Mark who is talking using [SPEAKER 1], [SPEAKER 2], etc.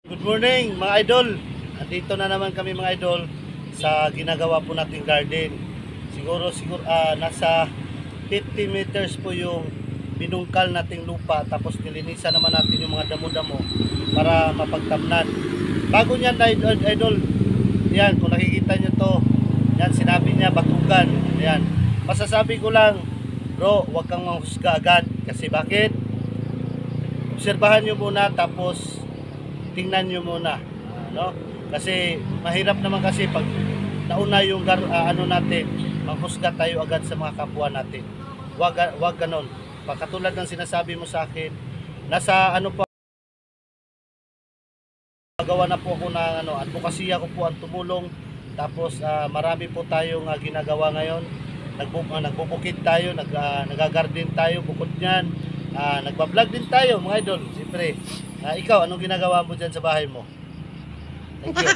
[SPEAKER 1] Good morning mga idol. Andito na naman kami mga idol sa ginagawa po nating garden. Siguro nasa 50 meters po yung binungkal nating lupa, tapos nilinisan naman natin yung mga damo-damo para mapagtamnan. Bago niyan idol, yan kung nakikita nyo to, yan sinabi niya batugan. Yan. Masasabi ko lang, bro, huwag kang manghusga agad. Kasi bakit? Obserbahan nyo muna, tapos tingnan nyo muna, no? Kasi mahirap naman kasi pag nauna yung natin, manghusga tayo agad sa mga kapwa natin. Wag ganon. Katulad ng sinasabi mo sa akin, nasa gawa na po ako ng advokasya ko po ang tumulong. Tapos marami po tayong ginagawa ngayon. Nagbubukid tayo, nagagarden tayo, bukod niyan. Nagba-vlog din tayo mga idol. Siyempre, ikaw, anong ginagawa mo dyan sa bahay mo? Thank you.